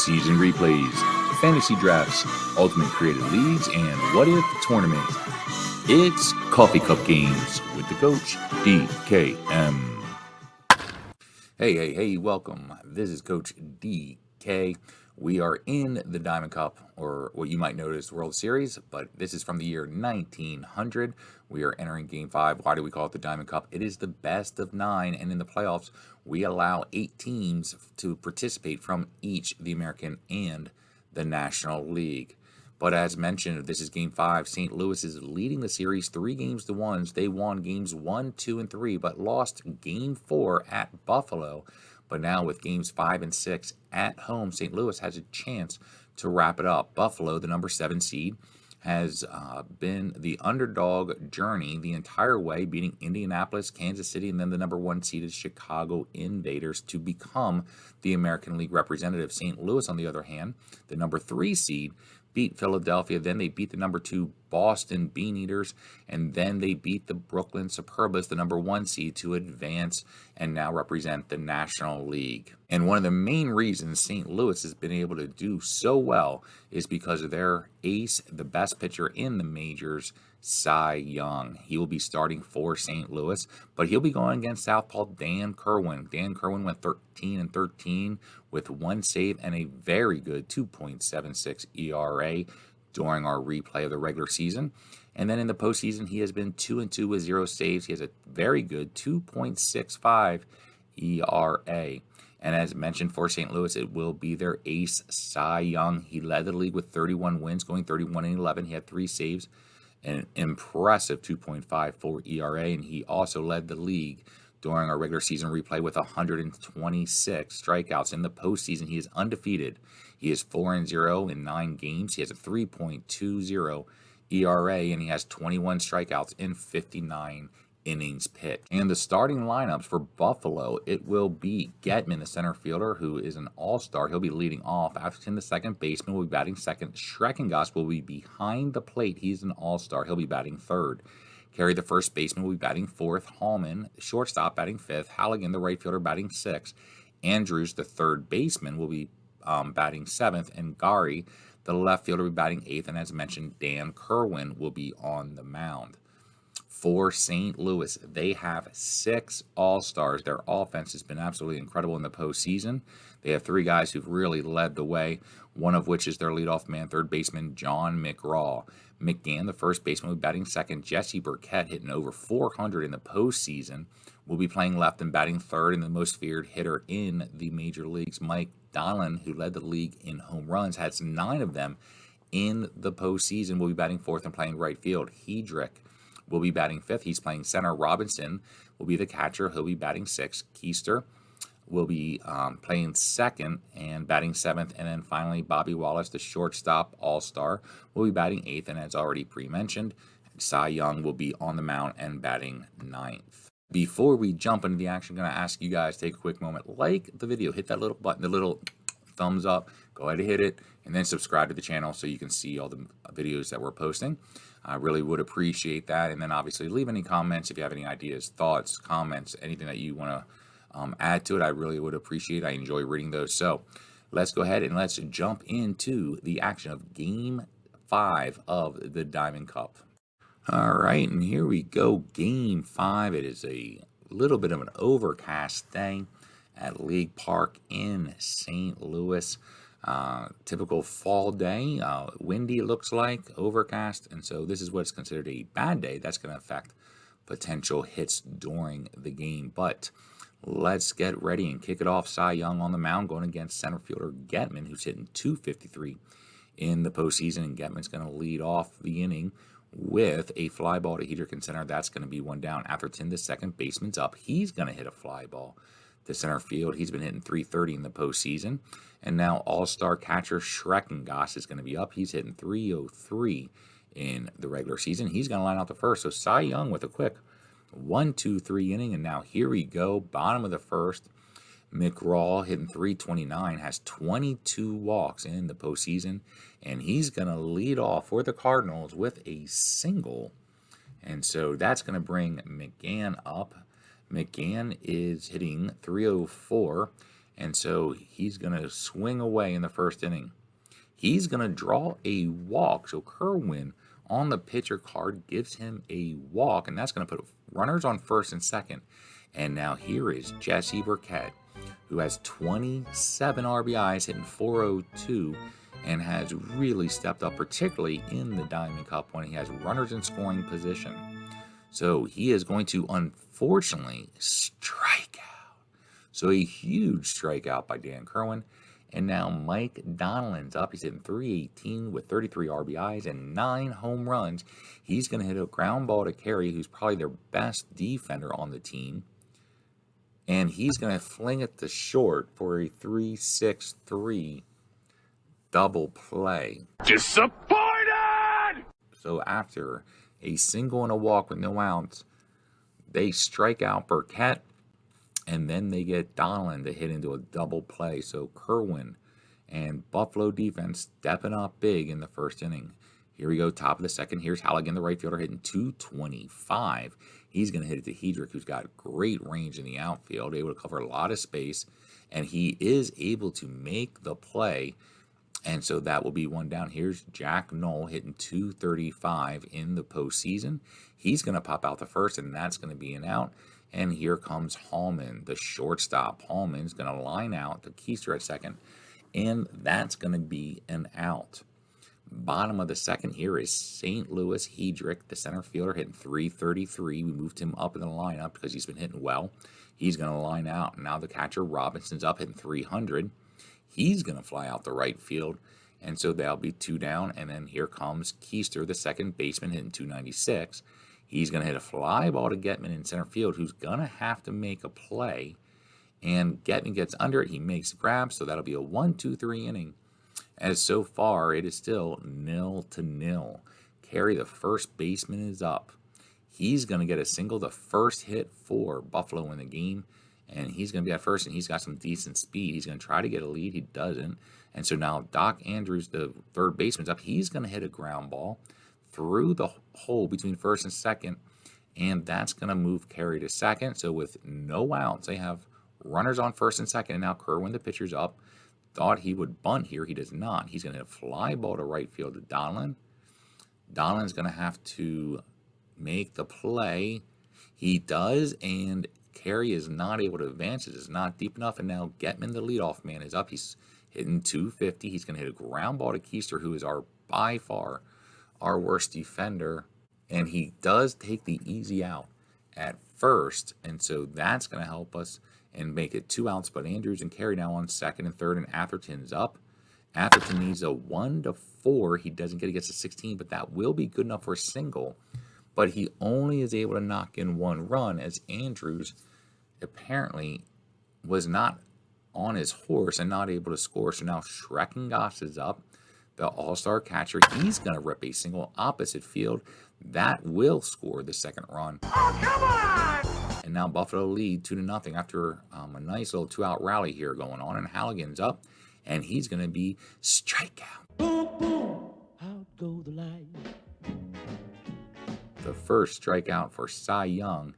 postseason replays, fantasy drafts, ultimate creative leagues, and what if tournament. It's Coffee Cup Games with the coach, DKM. Hey, welcome. This is Coach DK. We are in the Diamond Cup, or what you might know as World Series, but this is from the year 1900. We are entering Game 5. Why do we call it the Diamond Cup? It is the best of 9, and in the playoffs, we allow 8 teams to participate from each the American and the National League. But as mentioned, this is Game 5. St. Louis is leading the series 3-1. They won Games 1, 2, and 3, but lost Game 4 at Buffalo. But now with Games 5 and 6 at home, St. Louis has a chance to wrap it up. Buffalo, the number 7 seed, has been the underdog journey the entire way, beating Indianapolis, Kansas City, and then the number 1 seeded Chicago Invaders to become the American League representative. St. Louis, on the other hand, the number 3 seed, beat Philadelphia, then they beat the number 2 Boston Beaneaters, and then they beat the Brooklyn Superbas, the number 1 seed, to advance and now represent the National League. And one of the main reasons St. Louis has been able to do so well is because of their ace, the best pitcher in the majors, Cy Young. He will be starting for St. Louis, but he'll be going against Southpaw Dan Kerwin. Dan Kerwin went 13-13 with 1 save and a very good 2.76 ERA during our replay of the regular season. And then in the postseason, he has been 2-2 with 0 saves. He has a very good 2.65 ERA. And as mentioned for St. Louis, it will be their ace, Cy Young. He led the league with 31 wins, going 31-11. He had 3 saves, an impressive 2.54 ERA, and he also led the league during our regular season replay with 126 strikeouts. In the postseason, he is undefeated. He is 4-0 in 9 games. He has a 3.20 ERA, and he has 21 strikeouts in 59 innings pitched. And the starting lineups for Buffalo, it will be Getman, the center fielder, who is an all-star. He'll be leading off. Atherton, the second baseman, will be batting second. Schreckengoss will be behind the plate. He's an all-star. He'll be batting third. Carey, the first baseman, will be batting fourth. Hallman, shortstop, batting fifth. Halligan, the right fielder, batting sixth. Andrews, the third baseman, will be batting seventh. And Gary, the left fielder, will be batting eighth. And as mentioned, Dan Kerwin will be on the mound. For St. Louis, they have 6 all-stars. Their offense has been absolutely incredible in the postseason. They have 3 guys who've really led the way, one of which is their leadoff man, third baseman John McGraw. McGann, the first baseman, will be batting second. Jesse Burkett, hitting over 400 in the postseason, will be playing left and batting third. And the most feared hitter in the major leagues, Mike Donlin, who led the league in home runs, has 9 of them in the postseason, will be batting fourth and playing right field. Hedrick will be batting fifth. He's playing center. Robinson will be the catcher. He'll be batting sixth. Keister will be playing second and batting seventh. And then finally, Bobby Wallace, the shortstop all-star, will be batting eighth. And as already pre-mentioned, Cy Young will be on the mound and batting ninth. Before we jump into the action, I'm going to ask you guys to take a quick moment, like the video, hit that little button, the little thumbs up, go ahead and hit it, and then subscribe to the channel so you can see all the videos that we're posting. I really would appreciate that. And then obviously leave any comments if you have any ideas, thoughts, comments, anything that you want to add to it. I really would appreciate it. I enjoy reading those. So let's go ahead and let's jump into the action of Game 5 of the Diamond Cup. All right, and here we go. Game 5. It is a little bit of an overcast day at League Park in St. Louis. Typical fall day, windy it looks like, overcast, and so this is what's considered a bad day. That's going to affect potential hits during the game. But let's get ready and kick it off. Cy Young on the mound going against center fielder Getman, who's hitting .253 in the postseason, and Getman's going to lead off the inning with a fly ball to Hedrick in center. That's going to be 1 down. Atherton, the second baseman's up. He's going to hit a fly ball to center field. He's been hitting .330 in the postseason. And now all-star catcher Schreckengoss is going to be up. He's hitting .303 in the regular season. He's going to line out the first. So Cy Young with a quick 1-2-3 inning. And now here we go. Bottom of the first. McGraw hitting .329, has 22 walks in the postseason. And he's going to lead off for the Cardinals with a single. And so that's going to bring McGann up. McGann is hitting .304, And so he's going to swing away in the first inning. He's going to draw a walk. So Kerwin on the pitcher card gives him a walk, and that's going to put runners on first and second. And now here is Jesse Burkett, who has 27 RBIs, hitting .402, and has really stepped up, particularly in the Diamond Cup when he has runners in scoring position. So he is going to, unfortunately, strike out. So a huge strikeout by Dan Kerwin. And now Mike Donald's up. He's hitting .318 with 33 RBIs and 9 home runs. He's going to hit a ground ball to Carey, who's probably their best defender on the team. And he's going to fling it to short for a 3-6-3 double play. Disappointed! So after a single and a walk with no outs, they strike out Burkett, and then they get Donald to hit into a double play. So Kerwin and Buffalo defense stepping up big in the first inning. Here we go, top of the second. Here's Halligan, the right fielder, hitting .225. He's going to hit it to Hedrick, who's got great range in the outfield, able to cover a lot of space, and he is able to make the play. And so that will be one down. Here's Jack Knoll hitting .235 in the postseason. He's going to pop out the first, and that's going to be an out. And here comes Hallman, the shortstop. Hallman's going to line out to Keister at second, and that's going to be an out. Bottom of the second here is St. Louis Hedrick, the center fielder, hitting .333. We moved him up in the lineup because he's been hitting well. He's going to line out. Now the catcher Robinson's up hitting .300. He's going to fly out the right field, and so that'll be two down. And then here comes Keister, the second baseman, hitting .296. He's going to hit a fly ball to Getman in center field, who's going to have to make a play. And Getman gets under it. He makes a grab, so that'll be a 1-2-3 inning. As so far, it is still 0-0. Carey, the first baseman, is up. He's going to get a single, the first hit for Buffalo in the game. And he's going to be at first, and he's got some decent speed. He's going to try to get a lead. He doesn't. And so now Doc Andrews, the third baseman's up. He's going to hit a ground ball through the hole between first and second, and that's going to move Carey to second. So with no outs, they have runners on first and second, and now Kerwin, the pitcher's up. Thought he would bunt here. He does not. He's going to hit a fly ball to right field to Donlin. Donlin's going to have to make the play. He does, and Carey is not able to advance. It is not deep enough, and now Getman, the leadoff man, is up. He's hitting .250. He's going to hit a ground ball to Keister, who is by far our worst defender, and he does take the easy out at first, and so that's going to help us and make it 2 outs. But Andrews and Carey now on second and third, and Atherton's up. Atherton needs a 1-4. He doesn't get against a 16, but that will be good enough for a single. But he only is able to knock in 1 run, as Andrews apparently was not on his horse and not able to score. So now Schreckengoss is up, the all-star catcher. He's going to rip a single opposite field. That will score the second run. Oh, come on! And now Buffalo lead 2-0 after a nice little 2-out rally here going on. And Halligan's up, and he's going to be strikeout. Boom, boom, out go the light. The first strikeout for Cy Young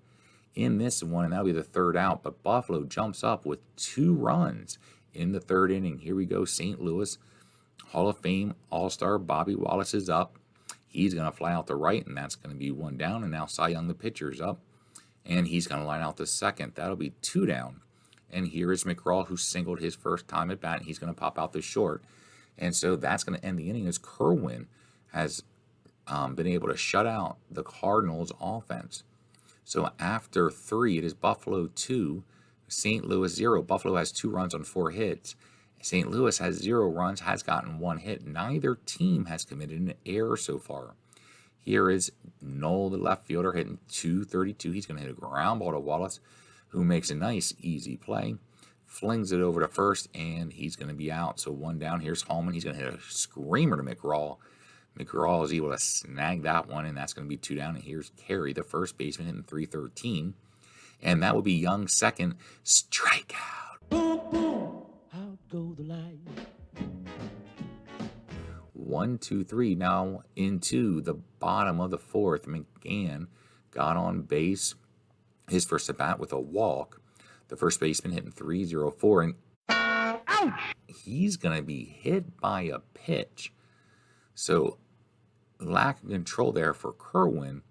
in this one, and that'll be the third out. But Buffalo jumps up with 2 runs in the third inning. Here we go. St. Louis Hall of Fame All-Star Bobby Wallace is up. He's going to fly out the right, and that's going to be 1 down. And now Cy Young, the pitcher's up, and he's going to line out the second. That'll be 2 down. And here is McGraw, who singled his first time at bat, and he's going to pop out the short. And so that's going to end the inning, as Kerwin has been able to shut out the Cardinals offense. So after 3, it is Buffalo 2, St. Louis 0. Buffalo has 2 runs on 4 hits. St. Louis has 0 runs, has gotten 1 hit. Neither team has committed an error so far. Here is Knoll, the left fielder, hitting .232. He's going to hit a ground ball to Wallace, who makes a nice, easy play. Flings it over to first, and he's going to be out. So 1 down. Here's Hallman. He's going to hit a screamer to McGraw. McGraw is able to snag that one, and that's going to be 2 down. And here's Carey, the first baseman, hitting .313. And that will be Young's second strikeout. Boom, boom, out go the light. 1, 2, 3. Now into the bottom of the fourth. McGann got on base his first at bat with a walk. The first baseman hitting .304. And He's going to be hit by a pitch. So lack of control there for Kerwin.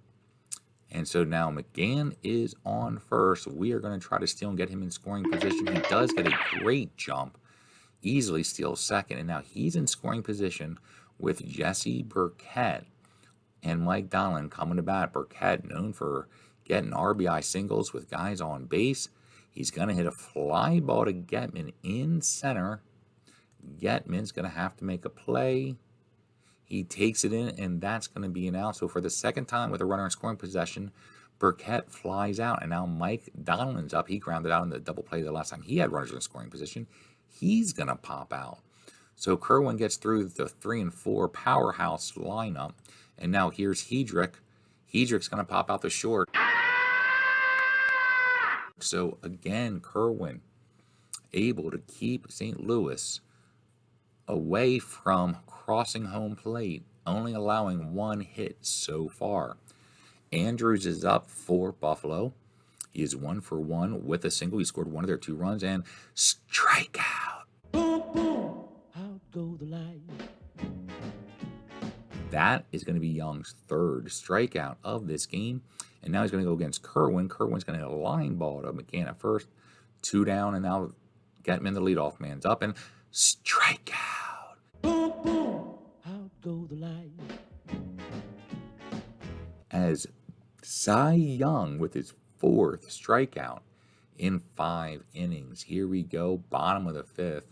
And so now McGann is on first. We are going to try to steal and get him in scoring position. He does get a great jump, easily steals second. And now he's in scoring position with Jesse Burkett and Mike Donlin coming to bat. Burkett, known for getting RBI singles with guys on base. He's going to hit a fly ball to Getman in center. Getman's going to have to make a play. He takes it in, and that's going to be an out. So for the second time with a runner in scoring possession, Burkett flies out, and now Mike Donlin's up. He grounded out in the double play the last time he had runners in scoring position. He's going to pop out. So Kerwin gets through the 3 and 4 powerhouse lineup, and now here's Hedrick. Hedrick's going to pop out the short. So again, Kerwin able to keep St. Louis away from crossing home plate, only allowing 1 hit so far. Andrews is up for Buffalo. He is 1 for 1 with a single. He scored 1 of their 2 runs and strikeout. Boom, boom, out go the lights. That is going to be Young's 3rd strikeout of this game. And now he's going to go against Kerwin. Kerwin's going to hit a line ball to McGann at first. 2 down, and now Getman, the leadoff man's up, and strikeout. Boom, boom, out go the lights. As Cy Young with his 4th strikeout in 5 innings. Here we go, bottom of the 5th.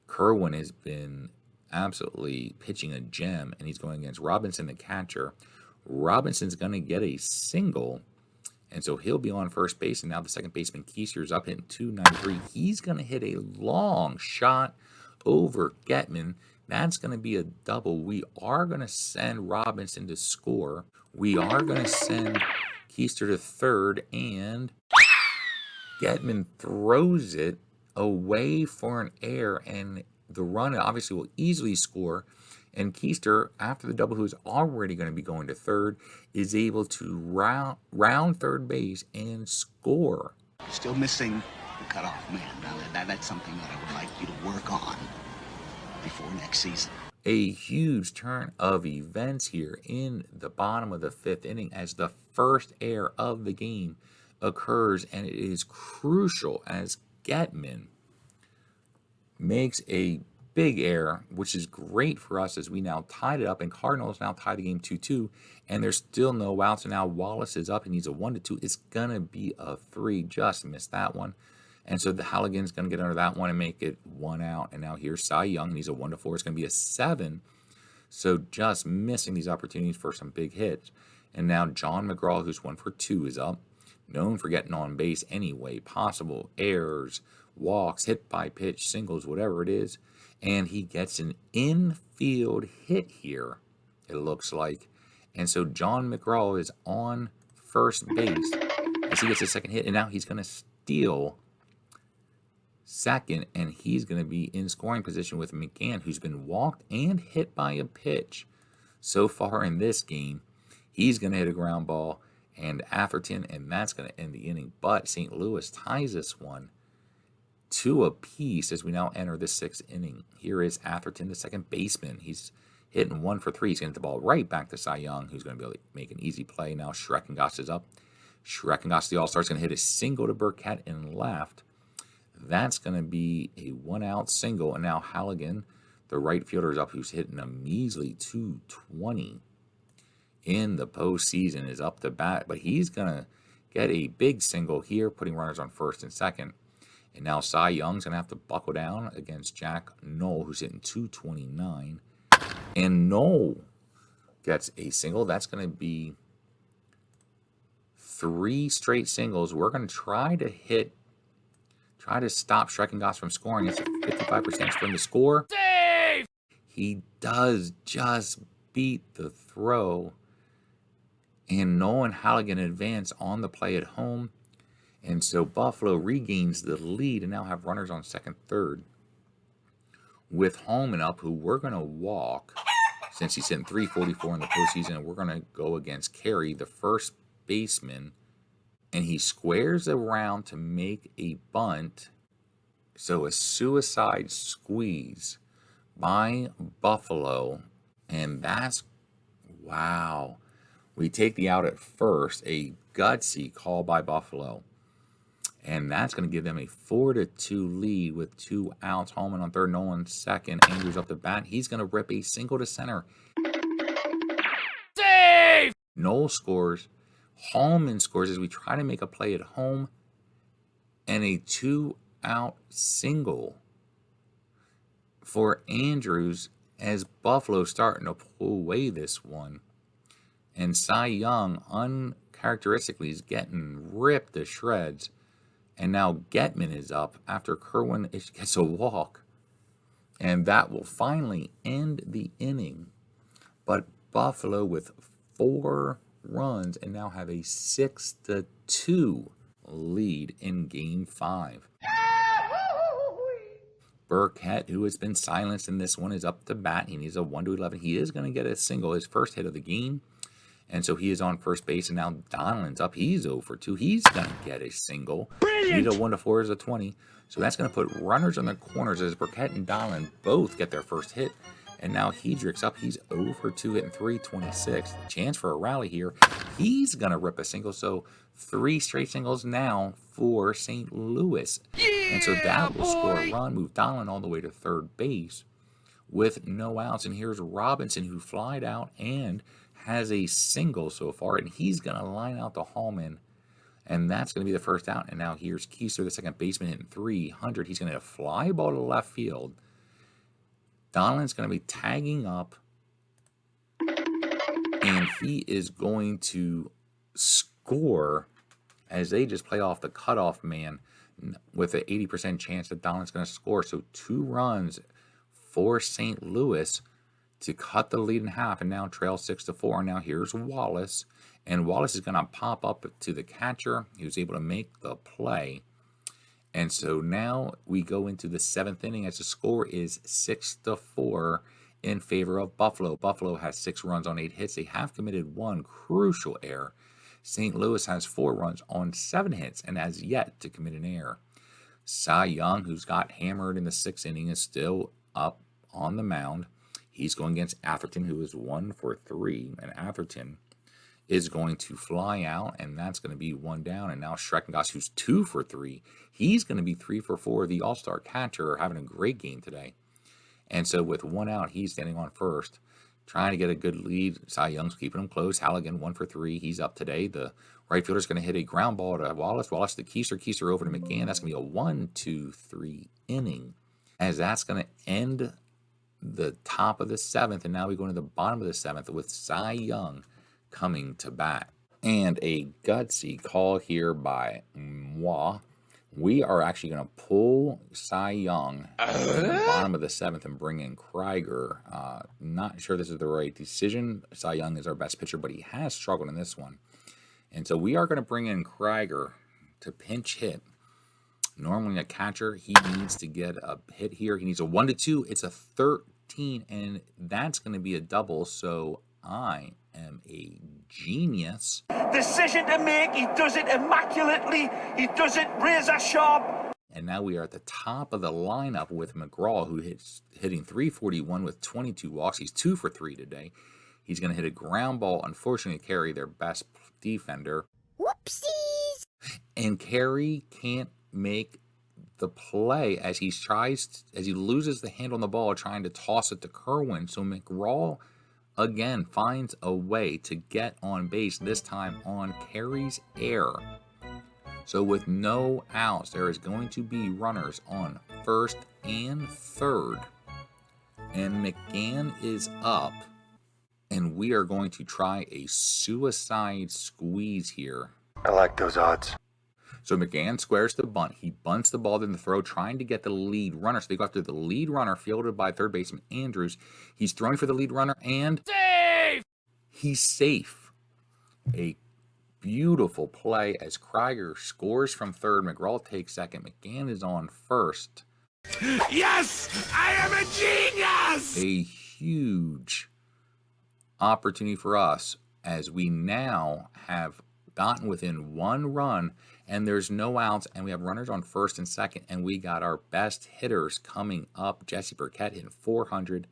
Kerwin has been absolutely pitching a gem, and he's going against Robinson, the catcher. Robinson's going to get a single, and so he'll be on first base, and now the second baseman Keister's up hitting .293. He's going to hit a long shot over Getman. That's going to be a double. We are going to send Robinson to score. We are going to send Keister to third, and Getman throws it away for an error, and the run obviously will easily score. And Keister, after the double, who's already going to be going to third, is able to round third base and score. Still missing the cutoff man. Now that's something that I would like you to work on before next season. A huge turn of events here in the bottom of the 5th inning as the first error of the game occurs, and it is crucial as Getman makes a big error, which is great for us as we now tied it up, and Cardinals now tie the game 2-2, and there's still no outs, and now Wallace is up. He needs a 1-2. It's going to be a 3. Just missed that one. And so the Halligan's going to get under that one and make it 1 out. And now here's Cy Young, and he's a 1-4. It's going to be a 7. So just missing these opportunities for some big hits. And now John McGraw, who's 1 for 2, is up. Known for getting on base any way possible. Errors, walks, hit by pitch, singles, whatever it is. And he gets an infield hit here, it looks like. And so John McGraw is on first base as he gets a second hit. And now he's going to steal second, and he's going to be in scoring position with McGann, who's been walked and hit by a pitch so far in this game. He's going to hit a ground ball and Atherton, and that's going to end the inning. But St. Louis ties this one 2 apiece as we now enter the 6th inning. Here is Atherton, the second baseman. He's hitting 1 for 3. He's going to hit the ball right back to Cy Young, who's going to be able to make an easy play. Now Schreckengoss is up. Schreckengoss, the all-star, is going to hit a single to Burkett in left. That's going to be a 1-out single. And now Halligan, the right fielder, is up, who's hitting a measly .220 in the postseason, is up to bat. But he's going to get a big single here, putting runners on first and second. And now Cy Young's going to have to buckle down against Jack Knoll, who's hitting .229. And Knoll gets a single. That's going to be 3 straight singles. We're going to try to stop Schreckengoss from scoring. It's a 55% spin to score. Save! He does just beat the throw. And Nolan Halligan advance on the play at home. And so Buffalo regains the lead and now have runners on second, third. With Holman up, who we're going to walk since he's hitting .344 in the postseason. And we're going to go against Carey, the first baseman. And he squares around to make a bunt. So a suicide squeeze by Buffalo, and that's, wow. We take the out at first, a gutsy call by Buffalo, and that's going to give them a 4-2 lead with 2 outs. Hallman on third, Nolan second. Andrews up the bat. He's going to rip a single to center. Save! Noel scores. Hallman scores as we try to make a play at home, and a 2-out single for Andrews as Buffalo starting to pull away this one. And Cy Young, uncharacteristically, is getting ripped to shreds. And now Getman is up after Kerwin gets a walk. And that will finally end the inning. But Buffalo with 4 runs and now have a 6-2 lead in Game 5. Burkett, who has been silenced in this one, is up to bat. He needs a 1-11. He is going to get a single, his first hit of the game. And so he is on first base, and now Donald's up. He's 0 for 2. He's going to get a single. Brilliant! Need a 1-4 is a 20. So that's going to put runners on the corners as Burkett and Donald both get their first hit. And now Hedrick's up. He's 0 for 2, hitting .326. Chance for a rally here. He's going to rip a single. So 3 straight singles now for St. Louis. Yeah, and so that will score a run, move Donald all the way to third base with no outs. And here's Robinson, who flied out and has a single so far. And he's going to line out the Hallman. And that's going to be the first out. And now here's Keister, the second baseman, hitting .300. He's going to hit a fly ball to left field. Donald's going to be tagging up, and he is going to score as they just play off the cutoff man with an 80% chance that Donald's going to score. So 2 runs for St. Louis to cut the lead in half and now trail 6-4. Now here's Wallace, and Wallace is going to pop up to the catcher. He was able to make the play. And so now we go into the 7th inning as the score is 6-4 in favor of Buffalo. Buffalo has 6 runs on 8 hits. They have committed 1 crucial error. St. Louis has 4 runs on 7 hits and has yet to commit an error. Cy Young, who's got hammered in the 6th inning, is still up on the mound. He's going against Atherton, who is 1 for 3. And Atherton is going to fly out, and that's going to be 1 down. And now Schreckengoss, who's 2 for 3, he's going to be 3 for 4. The all-star catcher having a great game today. And so with 1 out, he's standing on first, trying to get a good lead. Cy Young's keeping him close. Halligan 1 for 3. He's up today. The right fielder's going to hit a ground ball to Wallace. Wallace to Keister. Keister over to McGann. That's going to be a 1-2-3 inning, as that's going to end the top of the 7th. And now we go into the bottom of the 7th with Cy Young coming to bat. And a gutsy call here by moi. We are actually going to pull Cy Young at the bottom of the 7th and bring in Krieger. Not sure this is the right decision. Cy Young is our best pitcher, but he has struggled in this one. And so we are going to bring in Krieger to pinch hit. Normally a catcher, he needs to get a hit here. He needs a 1-2. It's a 13, and that's going to be a double. So I am a genius. Decision to make. He does it immaculately. He does it razor sharp. And now we are at the top of the lineup with McGraw, who hitting .341 with 22 walks. He's 2 for 3 today. He's going to hit a ground ball, unfortunately, Carey, their best defender. Whoopsies! And Carey can't make the play as he loses the hand on the ball, trying to toss it to Kerwin. So McGraw again finds a way to get on base, this time on Carey's error. So with no outs, there is going to be runners on first and third. And McGann is up. And we are going to try a suicide squeeze here. I like those odds. So McGann squares the bunt. He bunts the ball in the throw, trying to get the lead runner. So they go after the lead runner, fielded by third baseman Andrews. He's throwing for the lead runner, and Save! He's safe. A beautiful play as Krieger scores from third. McGraw takes second. McGann is on first. Yes! I am a genius! A huge opportunity for us as we now have gotten within 1 run, and there's no outs, and we have runners on first and second, and we got our best hitters coming up. Jesse Burkett hitting 400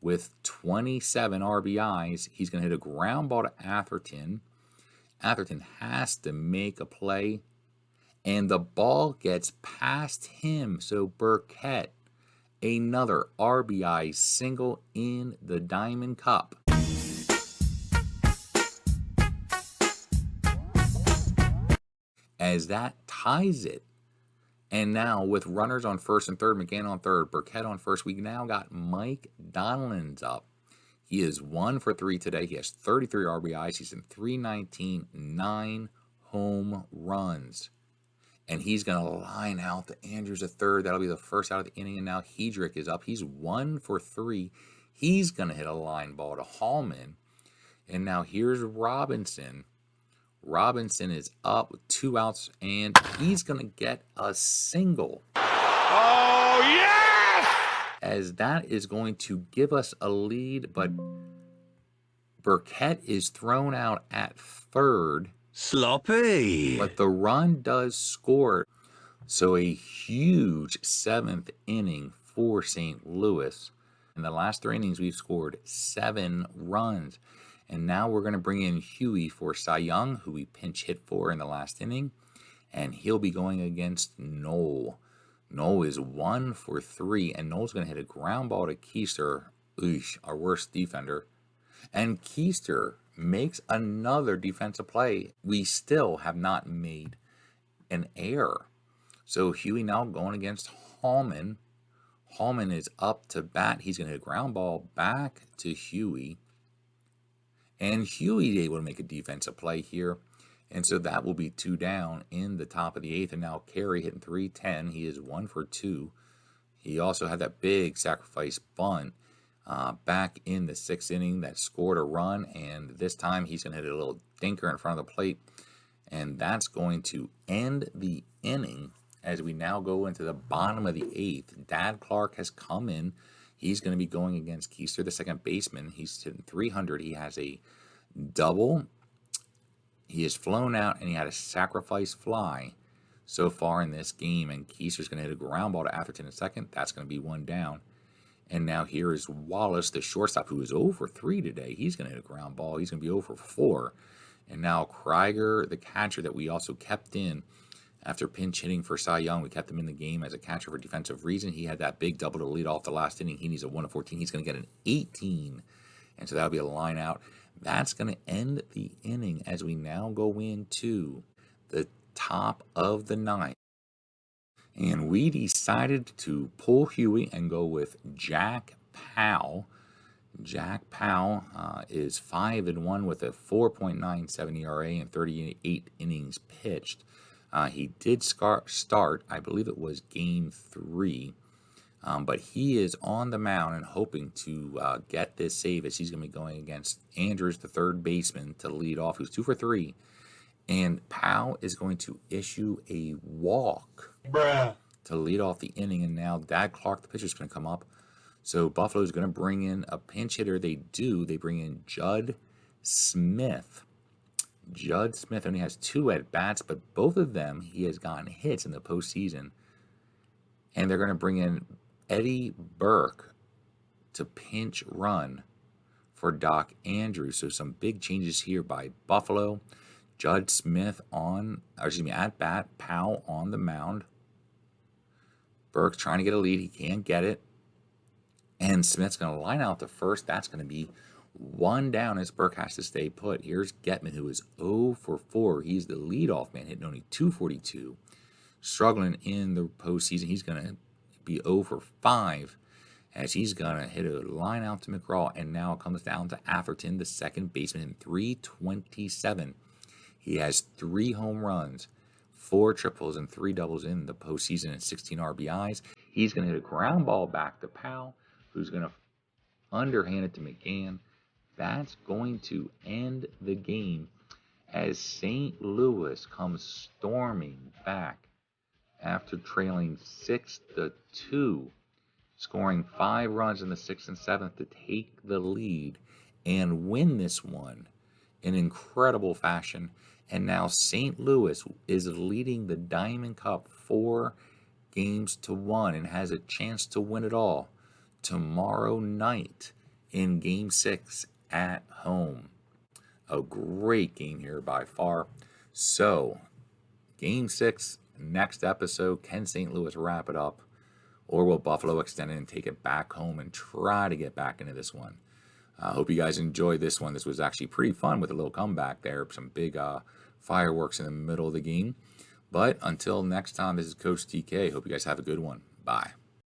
with 27 RBIs. He's going to hit a ground ball to Atherton. Atherton has to make a play, and the ball gets past him. So Burkett, another RBI single in the Diamond Cup. As that ties it. And now with runners on first and third, McGann on third, Burkett on first, we now got Mike Donalds up. He is 1 for 3 today. He has 33 RBIs. He's in 319, 9 home runs. And he's going to line out to Andrews at third. That'll be the first out of the inning. And now Hedrick is up. He's 1 for 3. He's going to hit a line ball to Hallman. And now here's Robinson. Robinson is up with 2 outs, and he's going to get a single. Oh, yes! As that is going to give us a lead, but Burkett is thrown out at third. Sloppy. But the run does score. So a huge 7th inning for St. Louis. In the last 3 innings, we've scored 7 runs. And now we're going to bring in Huey for Cy Young, who we pinch hit for in the last inning. And he'll be going against Noel. Noel is 1 for 3. And Noel's going to hit a ground ball to Keister, our worst defender. And Keister makes another defensive play. We still have not made an error. So Huey now going against Hallman. Hallman is up to bat. He's going to hit a ground ball back to Huey. And Huey able to make a defensive play here. And so that will be 2 down in the top of the 8th. And now Carey hitting 310. He is 1 for 2. He also had that big sacrifice bunt back in the 6th inning that scored a run. And this time he's going to hit a little dinker in front of the plate. And that's going to end the inning as we now go into the bottom of the 8th. Dad Clark has come in. He's going to be going against Keister, the second baseman. He's hitting 300. He has a double. He has flown out, and he had a sacrifice fly so far in this game. And Keister's going to hit a ground ball to Atherton in second. That's going to be 1 down. And now here is Wallace, the shortstop, who is 0 for 3 today. He's going to hit a ground ball. He's going to be 0 for 4. And now Krieger, the catcher that we also kept in after pinch hitting for Cy Young, we kept him in the game as a catcher for defensive reason. He had that big double to lead off the last inning. He needs a 1 of 14. He's going to get an 18. And so that'll be a line out. That's going to end the inning as we now go into the top of the 9th. And we decided to pull Huey and go with Jack Powell. Jack Powell is 5-1 with a 4.97 ERA and 38 innings pitched. He did start, I believe it was game 3, but he is on the mound and hoping to get this save as he's going to be going against Andrews, the third baseman, to lead off, who's 2 for 3. And Powell is going to issue a walk to lead off the inning. And now Dad Clark, the pitcher, is going to come up. So Buffalo is going to bring in a pinch hitter. They bring in Judd Smith. Judd Smith only has 2 at-bats, but both of them, he has gotten hits in the postseason. And they're going to bring in Eddie Burke to pinch run for Doc Andrews. So some big changes here by Buffalo. Judd Smith at bat, Powell on the mound. Burke's trying to get a lead. He can't get it. And Smith's going to line out to first. That's going to be 1 down as Burke has to stay put. Here's Getman, who is 0 for 4. He's the leadoff man, hitting only 242. Struggling in the postseason. He's going to be 0 for 5 as he's going to hit a line out to McGraw. And now it comes down to Atherton, the second baseman, in 327. He has 3 home runs, 4 triples, and 3 doubles in the postseason and 16 RBIs. He's going to hit a ground ball back to Powell, who's going to underhand it to McGann. That's going to end the game as St. Louis comes storming back after trailing 6-2, scoring 5 runs in the 6th and 7th to take the lead and win this one in incredible fashion. And now St. Louis is leading the Diamond Cup 4-1 and has a chance to win it all tomorrow night in Game 6 at home. A great game here by far. So, Game 6, next episode, can St. Louis wrap it up? Or will Buffalo extend it and take it back home and try to get back into this one? I hope you guys enjoyed this one. This was actually pretty fun with a little comeback there. Some big fireworks in the middle of the game. But until next time, this is Coach TK. Hope you guys have a good one. Bye.